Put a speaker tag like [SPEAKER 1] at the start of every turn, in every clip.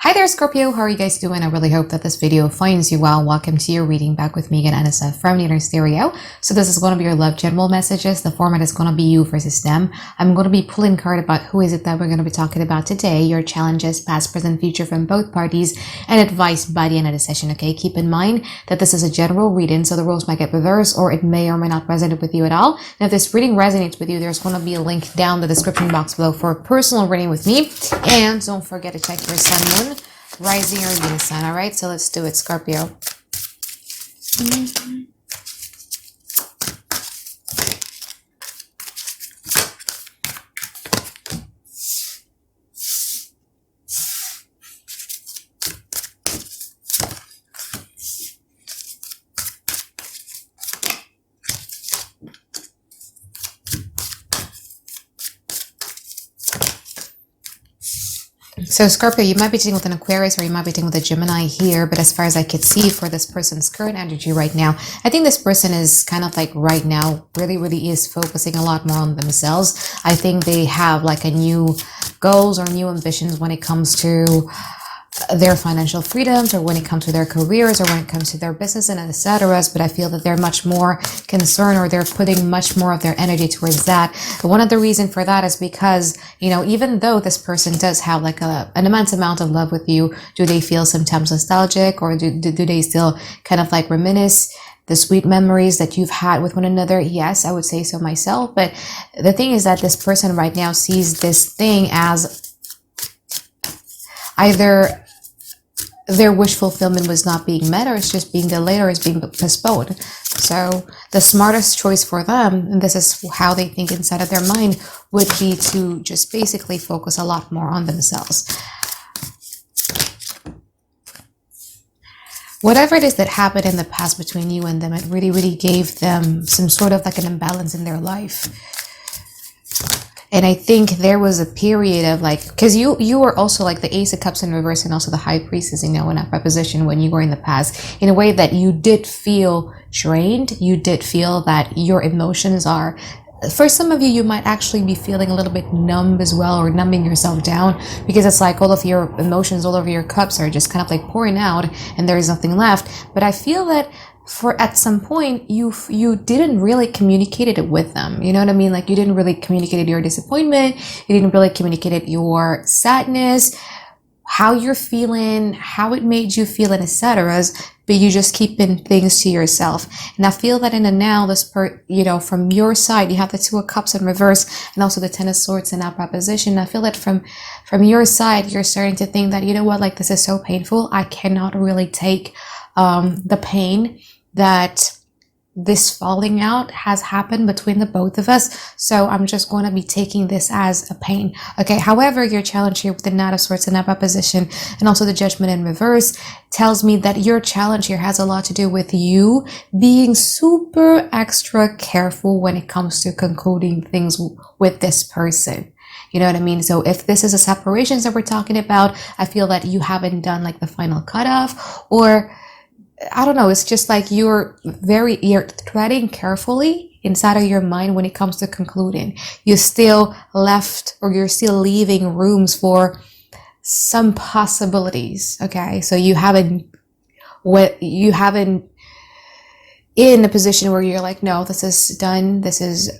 [SPEAKER 1] Hi there, Scorpio. How are you guys doing? I really hope that this video finds you well. Welcome to your reading back with me again, Anisa from Inner Stereo. So this is going to be your love general messages. The format is going to be you versus them. I'm going to be pulling card about who is it that we're going to be talking about today, your challenges, past, present, future from both parties, and advice by the end of the session, okay? Keep in mind that this is a general reading, so the rules might get reversed or it may or may not resonate with you at all. And if this reading resonates with you, there's going to be a link down the description box below for a personal reading with me. And don't forget to check your sun, moon, rising, or Venus sign. All right, so let's do it, Scorpio. So Scorpio, you might be dealing with an Aquarius or you might be dealing with a Gemini here, but as far as I could see for this person's current energy right now, I think this person is kind of like right now really is focusing a lot more on themselves. I think they have like a new goals or new ambitions when it comes to their financial freedoms, or when it comes to their careers, or when it comes to their business and etc. But I feel that they're much more concerned, or they're putting much more of their energy towards that. But one of the reasons for that is because, you know, even though this person does have like an immense amount of love with you, do they feel sometimes nostalgic, or do they still kind of like reminisce the sweet memories that you've had with one another? Yes, I would say so myself. But the thing is that this person right now sees this thing as either their wish fulfillment was not being met, or it's just being delayed, or it's being postponed. So the smartest choice for them, and this is how they think inside of their mind, would be to just basically focus a lot more on themselves. Whatever it is that happened in the past between you and them, it really gave them some sort of like an imbalance in their life. And I think there was a period of like, because you were also like the Ace of Cups in reverse, and also the High Priestess, you know, in that preposition when you were in the past, in a way that you did feel drained. You did feel that your emotions are, for some of you, you might actually be feeling a little bit numb as well, or numbing yourself down, because it's like all of your emotions, all of your cups are just kind of like pouring out and there is nothing left. But I feel that at some point you didn't really communicate it with them, you know what I mean? Like you didn't really communicate your disappointment, you didn't really communicate your sadness, how you're feeling, how it made you feel, and etc. But you just keeping things to yourself. And I feel that in the now, you know, from your side, you have the Two of Cups in reverse, and also the Ten of Swords in that proposition. I feel that from your side, you're starting to think that, you know what, like this is so painful. I cannot really take the pain that this falling out has happened between the both of us, so I'm just going to be taking this as a pain. Okay, however, your challenge here with the Knight of Swords in that position, and also the Judgment in reverse, tells me that your challenge here has a lot to do with you being super extra careful when it comes to concluding things with this person. You know what I mean? So if this is a separations that we're talking about, I feel that you haven't done like the final cutoff, or I don't know, it's just like you're treading carefully inside of your mind when it comes to concluding. You're still left, or you're still leaving rooms for some possibilities. Okay, so you haven't in a position where you're like, no, this is done.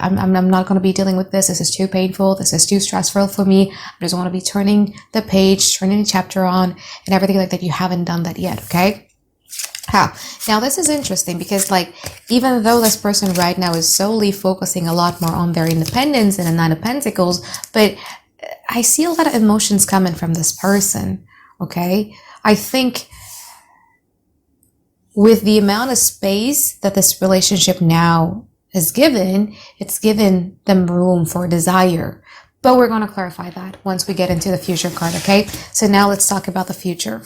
[SPEAKER 1] I'm not going to be dealing with this. This is too painful. This is too stressful for me. I just want to be turning the page, turning the chapter on, and everything like that. You haven't done that yet. Okay. Now this is interesting, because like, even though this person right now is solely focusing a lot more on their independence and the Nine of Pentacles, but I see a lot of emotions coming from this person. Okay, I think with the amount of space that this relationship now is given, it's given them room for desire. But we're going to clarify that once we get into the future card. Okay, so now let's talk about the future.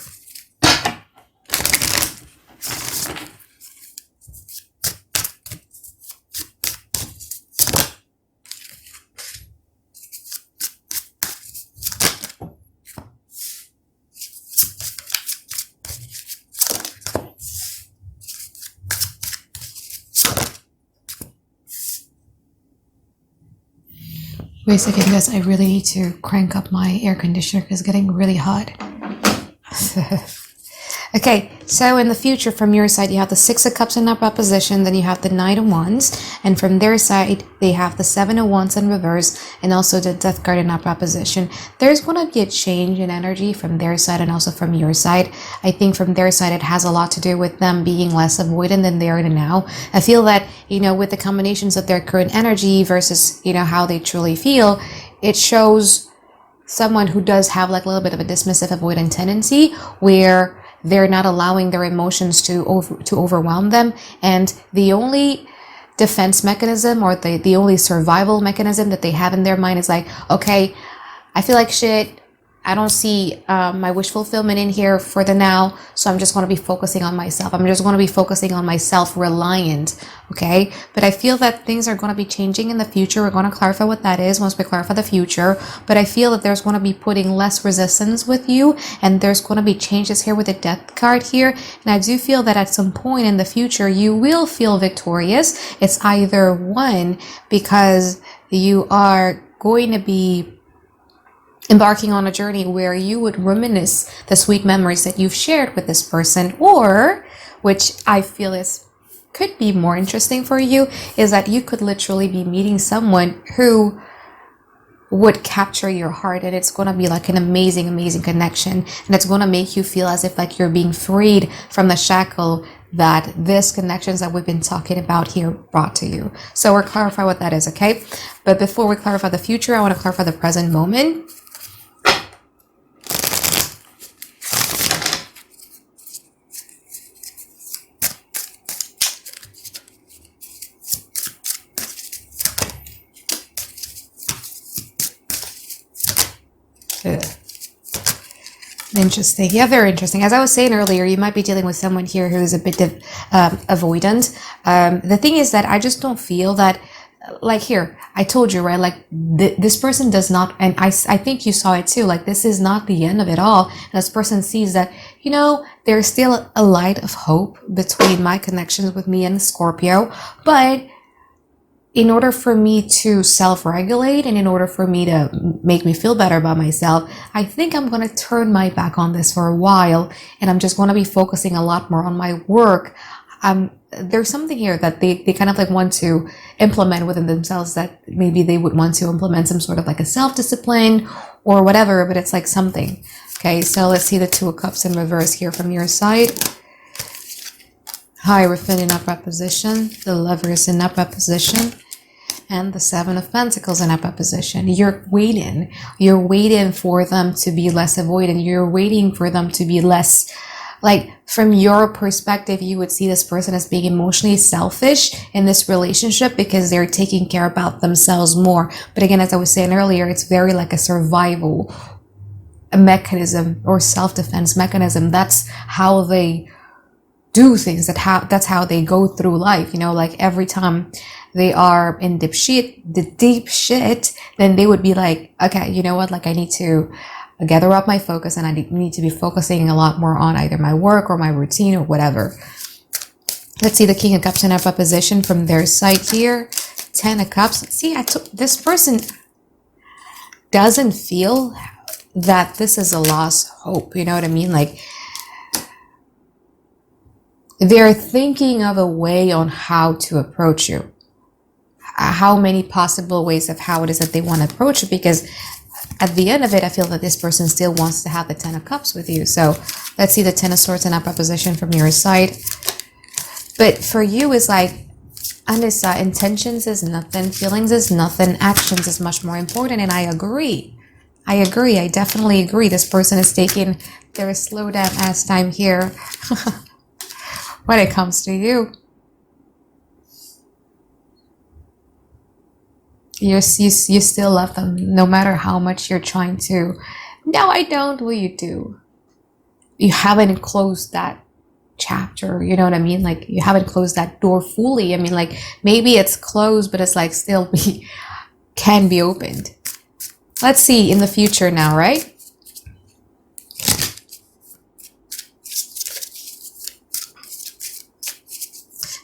[SPEAKER 1] Wait a second, guys. I really need to crank up my air conditioner because it's getting really hot. Okay, so in the future, from your side, you have the Six of Cups in upright position, then you have the Knight of Wands, and from their side, they have the Seven of Wands in reverse, and also the Death card in upright position. There's going to be a change in energy from their side and also from your side. I think from their side, it has a lot to do with them being less avoidant than they are now. I feel that, with the combinations of their current energy versus, how they truly feel, it shows someone who does have like a little bit of a dismissive avoidant tendency where they're not allowing their emotions to overwhelm them, and the only defense mechanism or the only survival mechanism that they have in their mind is like, okay, I feel like shit, I don't see my wish fulfillment in here for the now, so I'm just going to be focusing on myself. I'm just going to be focusing on my self-reliant, okay? But I feel that things are going to be changing in the future. We're going to clarify what that is once we clarify the future. But I feel that there's going to be putting less resistance with you, and there's going to be changes here with the Death card here. And I do feel that at some point in the future, you will feel victorious. It's either one, because you are going to be embarking on a journey where you would reminisce the sweet memories that you've shared with this person, or, which I feel could be more interesting for you, is that you could literally be meeting someone who would capture your heart, and it's going to be like an amazing connection, and it's going to make you feel as if like you're being freed from the shackle that this connections that we've been talking about here brought to you. So we'll clarify what that is, okay? But before we clarify the future, I want to clarify the present moment. Interesting. Yeah, very interesting. As I was saying earlier, you might be dealing with someone here who is a bit avoidant. The thing is that I just don't feel that, like here, I told you, right? Like this person does not, and I think you saw it too, like this is not the end of it all. And this person sees that, there's still a light of hope between my connections with me and Scorpio, but in order for me to self-regulate and in order for me to make me feel better about myself, I think I'm going to turn my back on this for a while, and I'm just going to be focusing a lot more on my work. There's something here that they kind of like want to implement within themselves, that maybe they would want to implement some sort of like a self-discipline or whatever, but it's like something. Okay, so let's see the Two of Cups in reverse here from your side. Hierophant in upright position, the Lovers in upright position, and the Seven of Pentacles in upright position. You're waiting for them to be less avoidant. You're waiting for them to be less, like from your perspective, you would see this person as being emotionally selfish in this relationship because they're taking care about themselves more. But again, as I was saying earlier, it's very like a survival mechanism or self-defense mechanism. That's how they do things, that's how they go through life, like every time they are in the deep shit, then they would be like, okay, you know what, like I need to gather up my focus, and I need to be focusing a lot more on either my work or my routine or whatever. Let's see the King of Cups in upright position from their side here. Ten of Cups. See, this person doesn't feel that this is a lost hope, you know what I mean? Like they're thinking of a way on how to approach you. How many possible ways of how it is that they want to approach it, because at the end of it, I feel that this person still wants to have the Ten of Cups with you. So let's see the Ten of Swords in upright position from your side. But for you, it's like, Anisa, intentions is nothing, feelings is nothing, actions is much more important. And I agree. I definitely agree. This person is taking their slow down ass time here. When it comes to you, you still love them no matter how much you're trying to. No, I don't. Well, you do. You haven't closed that chapter, you know what I mean? Like you haven't closed that door fully. I mean, like maybe it's closed, but it's like still can be opened. Let's see in the future now, right?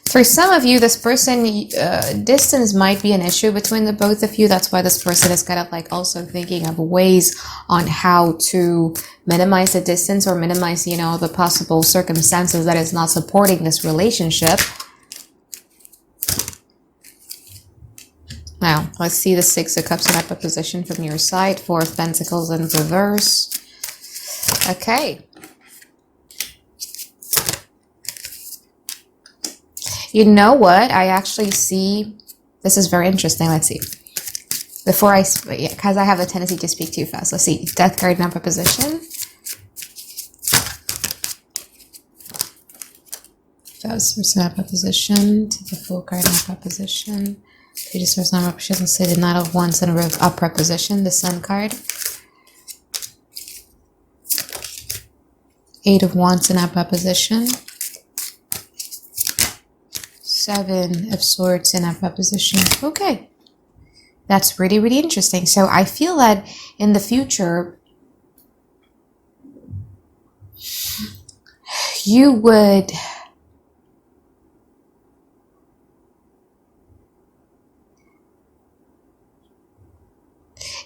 [SPEAKER 1] For some of you, this person, distance might be an issue between the both of you. That's why this person is kind of like also thinking of ways on how to minimize the distance or minimize, the possible circumstances that is not supporting this relationship. Now, let's see the Six of Cups in upper position from your side. Four of Pentacles in reverse. Okay. You know what? I actually see... This is very interesting. Let's see. Before because I have a tendency to speak too fast. Let's see. Death card in upper position. First in upper position. To the Fool card in upper position. Pages first in upper position. Let's say the Knight of Wands in upper position. The Sun card. Eight of Wands in upper position. Seven of Swords in upper position. Okay. That's really, really interesting. So I feel that in the future, you would...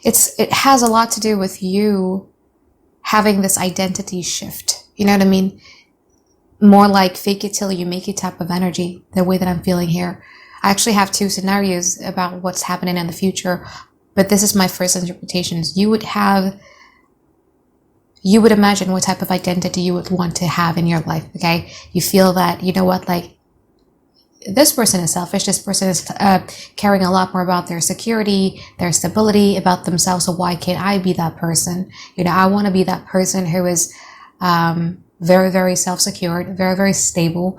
[SPEAKER 1] It has a lot to do with you having this identity shift. You know what I mean? More like fake it till you make it type of energy, the way that I'm feeling here. I actually have two scenarios about what's happening in the future, but this is my first interpretations. You would imagine what type of identity you would want to have in your life, okay? You feel that, you know what, like, this person is selfish, this person is caring a lot more about their security, their stability, about themselves, so why can't I be that person? I want to be that person who is very, very self-secured, very, very stable.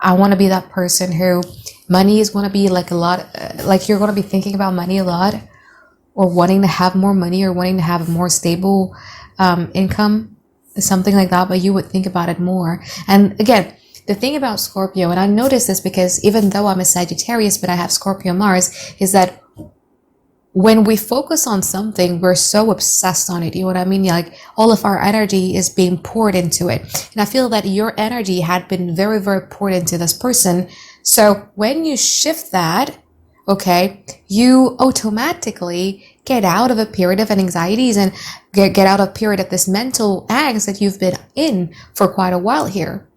[SPEAKER 1] I want to be that person who money is going to be like a lot, like you're going to be thinking about money a lot, or wanting to have more money, or wanting to have a more stable income, something like that, but you would think about it more. And again, the thing about Scorpio, and I notice this because even though I'm a Sagittarius, but I have Scorpio Mars, is that when we focus on something, we're so obsessed on it. You know what I mean? Like all of our energy is being poured into it. And I feel that your energy had been very, very poured into this person. So when you shift that, okay, you automatically get out of a period of anxieties and get out of a period of this mental angst that you've been in for quite a while here.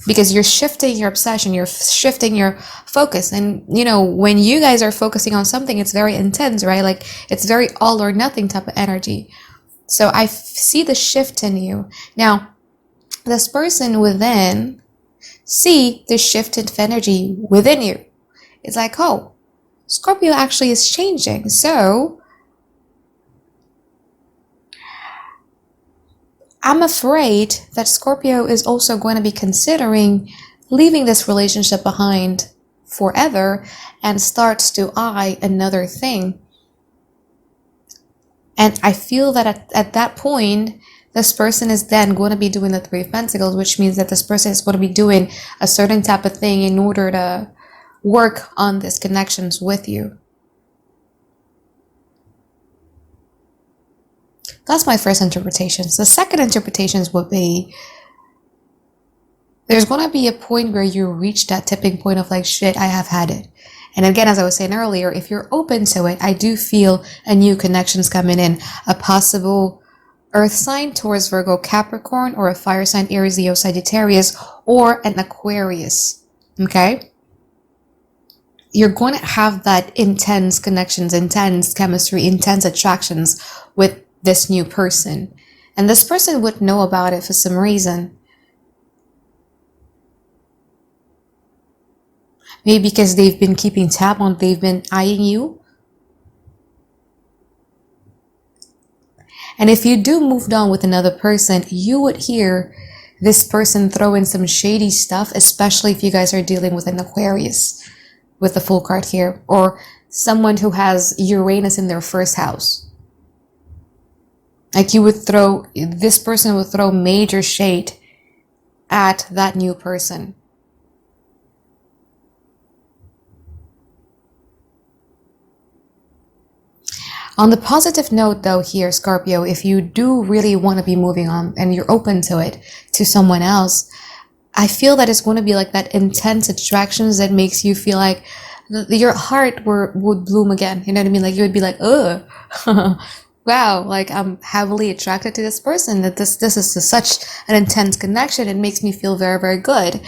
[SPEAKER 1] Because you're shifting your obsession, you're shifting your focus. And, when you guys are focusing on something, it's very intense, right? Like, it's very all or nothing type of energy. So I see the shift in you. Now, this person within see the shift in energy within you. It's like, oh, Scorpio actually is changing. So I'm afraid that Scorpio is also going to be considering leaving this relationship behind forever and starts to eye another thing. And I feel that at that point, this person is then going to be doing the Three of Pentacles, which means that this person is going to be doing a certain type of thing in order to work on these connections with you. That's my first interpretations. The second interpretations would be, there's going to be a point where you reach that tipping point of like, shit, I have had it. And again, as I was saying earlier, if you're open to it, I do feel a new connections coming in. A possible earth sign, Taurus, Virgo, Capricorn, or a fire sign, Aries, Leo, Sagittarius, or an Aquarius. Okay? You're going to have that intense connections, intense chemistry, intense attractions with this new person, and this person would know about it for some reason. Maybe because they've been keeping tab on, they've been eyeing you. And if you do move on with another person, you would hear this person throw in some shady stuff, especially if you guys are dealing with an Aquarius with the Fool card here, or someone who has Uranus in their first house. Like this person would throw major shade at that new person. On the positive note though here, Scorpio, if you do really want to be moving on and you're open to it, to someone else, I feel that it's going to be like that intense attractions that makes you feel like your heart would bloom again. You know what I mean? Like you would be like, ugh. wow, like I'm heavily attracted to this person, that this is such an intense connection. It makes me feel very, very good.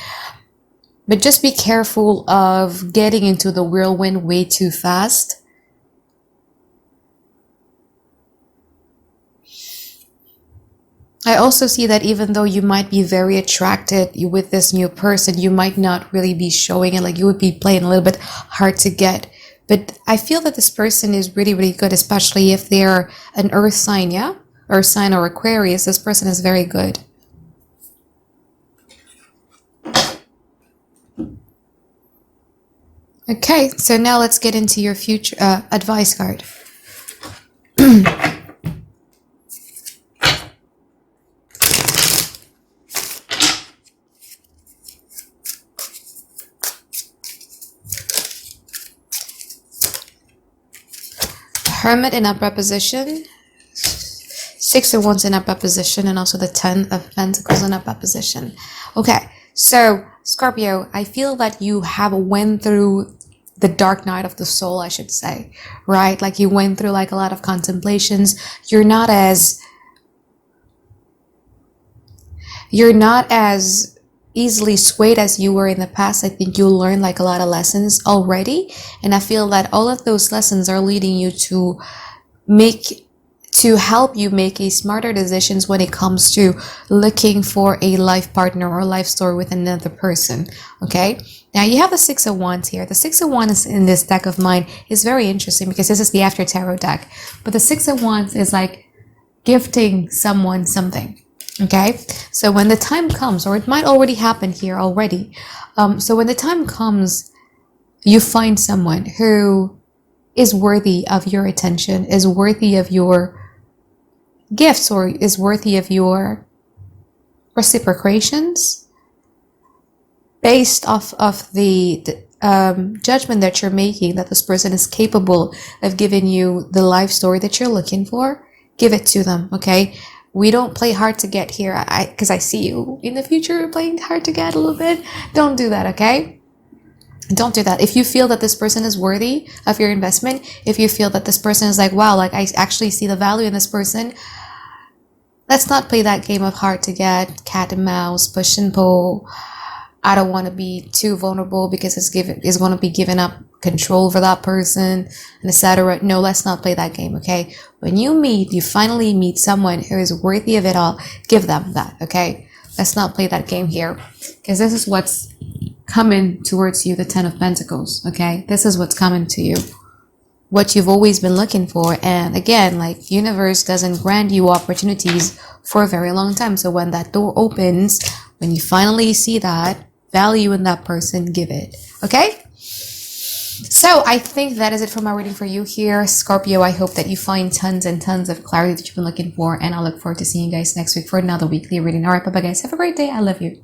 [SPEAKER 1] But just be careful of getting into the whirlwind way too fast. I also see that even though you might be very attracted with this new person, you might not really be showing it. Like you would be playing a little bit hard to get. But I feel that this person is really, really good, especially if they're an earth sign, yeah? Earth sign or Aquarius. This person is very good. Okay, so now let's get into your future advice card. Hermit in upright position, Six of Wands in upright position, and also the 10 of Pentacles in upright position. Okay, so Scorpio, I feel that you have went through the dark night of the soul, I should say, right? Like you went through like a lot of contemplations. You're not as easily swayed as you were in the past. I think you'll learn like a lot of lessons already, and I feel that all of those lessons are leading you to help you make a smarter decisions when it comes to looking for a life partner or life story with another person. Okay, now you have the Six of Wands here. The Six of Wands in this deck of mine is very interesting because this is the After Tarot deck, but the Six of Wands is like gifting someone something. Okay, so when the time comes, or it might already happen here already, so when the time comes, you find someone who is worthy of your attention, is worthy of your gifts, or is worthy of your reciprocations, based off of the judgment that you're making, that this person is capable of giving you the life story that you're looking for. Give it to them, okay? We don't play hard to get here, because I see you in the future playing hard to get a little bit. Don't do that, okay? Don't do that. If you feel that this person is worthy of your investment, if you feel that this person is like, wow, like I actually see the value in this person, let's not play that game of hard to get, cat and mouse, push and pull. I don't want to be too vulnerable because it's going to be giving up control over that person, and etc. No, let's not play that game, okay? When you finally meet someone who is worthy of it all, give them that, okay? Let's not play that game here, because this is what's coming towards you, the 10 of Pentacles, okay? This is what's coming to you, what you've always been looking for. And again, like, universe doesn't grant you opportunities for a very long time. So when that door opens, when you finally see that value in that person, give it, okay? So I think that is it for my reading for you here, Scorpio. I hope that you find tons and tons of clarity that you've been looking for, and I look forward to seeing you guys next week for another weekly reading. All right, bye-bye guys, have a great day. I love you.